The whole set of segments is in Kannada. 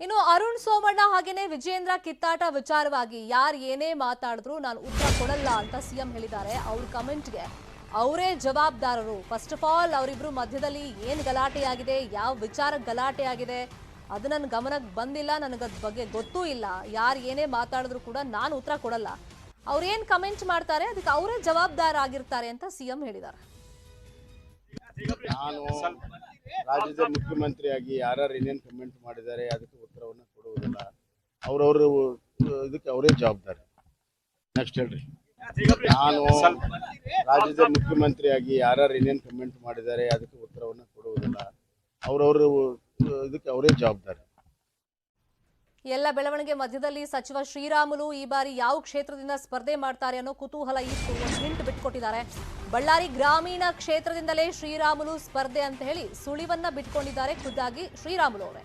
ಇನ್ನು ಅರುಣ್ ಸೋಮಣ್ಣ ಹಾಗೇನೆ ವಿಜೇಂದ್ರ ಕಿತ್ತಾಟ ವಿಚಾರವಾಗಿ ಯಾರು ಏನೇ ಮಾತಾಡಿದ್ರು ನಾನು ಉತ್ತರ ಕೊಡಲ್ಲ ಅಂತ ಸಿಎಂ ಹೇಳಿದ್ದಾರೆ. ಅವ್ರ ಕಮೆಂಟ್ಗೆ ಅವರೇ ಜವಾಬ್ದಾರರು. ಫಸ್ಟ್ ಆಫ್ ಆಲ್ ಅವರಿಬ್ರು ಮಧ್ಯದಲ್ಲಿ ಏನು ಗಲಾಟೆಯಾಗಿದೆ, ಯಾವ ವಿಚಾರ ಗಲಾಟೆಯಾಗಿದೆ ಅದು ನನ್ನ ಗಮನಕ್ಕೆ ಬಂದಿಲ್ಲ, ನನಗದ ಬಗ್ಗೆ ಗೊತ್ತೂ ಇಲ್ಲ. ಯಾರು ಏನೇ ಮಾತಾಡಿದ್ರು ಕೂಡ ನಾನು ಉತ್ತರ ಕೊಡಲ್ಲ. ಅವ್ರೇನು ಕಮೆಂಟ್ ಮಾಡ್ತಾರೆ ಅದಕ್ಕೆ ಅವರೇ ಜವಾಬ್ದಾರ ಆಗಿರ್ತಾರೆ ಅಂತ ಸಿಎಂ ಹೇಳಿದ್ದಾರೆ. ನಾನು ರಾಜ್ಯದ ಮುಖ್ಯಮಂತ್ರಿಯಾಗಿ ಯಾರ್ಯಾರು ಏನೇನು ಕಮೆಂಟ್ ಮಾಡಿದ್ದಾರೆ ಅದಕ್ಕೆ ಉತ್ತರವನ್ನು ಕೊಡುವುದಿಲ್ಲ. ಅವ್ರವ್ರ ಇದಕ್ಕೆ ಅವರೇ ಜವಾಬ್ದಾರಿ. ನೆಕ್ಸ್ಟ್ ಹೇಳ್ರಿ. ನಾನು ರಾಜ್ಯದ ಮುಖ್ಯಮಂತ್ರಿಯಾಗಿ ಯಾರ್ಯಾರು ಏನೇನು ಕಮೆಂಟ್ ಮಾಡಿದ್ದಾರೆ ಅದಕ್ಕೆ ಉತ್ತರವನ್ನು ಕೊಡುವುದಿಲ್ಲ. ಅವ್ರವ್ರ ಇದಕ್ಕೆ ಅವರೇ ಜವಾಬ್ದಾರಿ. ಎಲ್ಲ ಬೆಳವಣಿಗೆ ಮಧ್ಯದಲ್ಲಿ ಸಚಿವ ಶ್ರೀರಾಮುಲು ಈ ಬಾರಿ ಯಾವ ಕ್ಷೇತ್ರದಿಂದ ಸ್ಪರ್ಧೆ ಮಾಡ್ತಾರೆ ಅನ್ನೋ ಕುತೂಹಲ ಇತ್ತು. ಒಂದು ಹಿಂಟ್ ಬಿಟ್ಕೊಟ್ಟಿದ್ದಾರೆ. ಬಳ್ಳಾರಿ ಗ್ರಾಮೀಣ ಕ್ಷೇತ್ರದಿಂದಲೇ ಶ್ರೀರಾಮುಲು ಸ್ಪರ್ಧೆ ಅಂತ ಹೇಳಿ ಸುಳಿವನ್ನ ಬಿಟ್ಕೊಂಡಿದ್ದಾರೆ ಖುದ್ದಾಗಿ ಶ್ರೀರಾಮುಲು ಅವರೇ.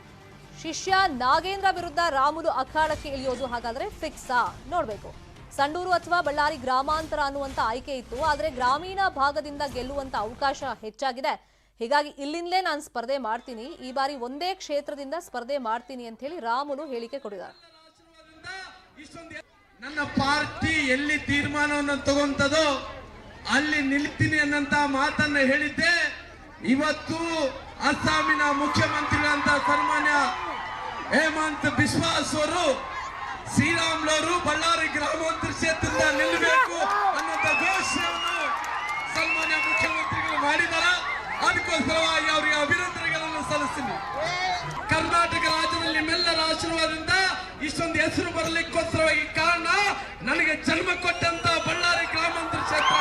ಶಿಷ್ಯ ನಾಗೇಂದ್ರ ವಿರುದ್ಧ ರಾಮುಲು ಅಖಾಡಕ್ಕೆ ಇಳಿಯೋದು ಹಾಗಾದ್ರೆ ಫಿಕ್ಸಾ ನೋಡ್ಬೇಕು. ಸಂಡೂರು ಅಥವಾ ಬಳ್ಳಾರಿ ಗ್ರಾಮಾಂತರ ಅನ್ನುವಂತ ಆಯ್ಕೆ ಇತ್ತು, ಆದ್ರೆ ಗ್ರಾಮೀಣ ಭಾಗದಿಂದ ಗೆಲ್ಲುವಂತ ಅವಕಾಶ ಹೆಚ್ಚಾಗಿದೆ. ಹೀಗಾಗಿ ಇಲ್ಲಿಂದಲೇ ನಾನು ಸ್ಪರ್ಧೆ ಮಾಡ್ತೀನಿ, ಈ ಬಾರಿ ಒಂದೇ ಕ್ಷೇತ್ರದಿಂದ ಸ್ಪರ್ಧೆ ಮಾಡ್ತೀನಿ ಅಂತ ಹೇಳಿ ರಾಮುಲು ಹೇಳಿಕೆ ಕೊಟ್ಟಿದ್ದಾರೆ. ನನ್ನ ಪಾರ್ಟಿ ಎಲ್ಲಿ ತೀರ್ಮಾನವನ್ನು ತಗೊಂತದೋ ಅಲ್ಲಿ ನಿಲ್ತೀನಿ ಅನ್ನಂತ ಮಾತನ್ನ ಹೇಳಿದ್ದೆ. ಇವತ್ತು ಅಸ್ಸಾಮಿನ ಮುಖ್ಯಮಂತ್ರಿಗಳಂತ ಸನ್ಮಾನ್ಯ ಹೇಮಂತ್ ಬಿಸ್ವಾಸ್ ಅವರು ಶ್ರೀರಾಮುಲು ಬಳ್ಳಾರಿ ಗ್ರಾಮಾಂತರ ಕ್ಷೇತ್ರದಿಂದ ನಿಲ್ಲಬೇಕು ಅನ್ನುವಂತ ಘೋಷಣೆಯನ್ನು ಸನ್ಮಾನ್ಯ ಮುಖ್ಯಮಂತ್ರಿಗಳು ಮಾಡಿದಾರ. ಅದಕ್ಕೋಸ್ಕರವಾಗಿ ಅವರಿಗೆ ಅಭಿನಂದನೆಗಳನ್ನು ಸಲ್ಲಿಸ್ತೀನಿ. ಕರ್ನಾಟಕ ರಾಜ್ಯದಲ್ಲಿ ನಿಮ್ಮೆಲ್ಲರ ಆಶೀರ್ವಾದದಿಂದ ಇಷ್ಟೊಂದು ಹೆಸರು ಬರಲಿಕ್ಕೋಸ್ಕರವಾಗಿ ಕಾರಣ ನನಗೆ ಜನ್ಮ ಕೊಟ್ಟಂತ ಬಳ್ಳಾರಿ ಗ್ರಾಮಾಂತರ ಕ್ಷೇತ್ರ.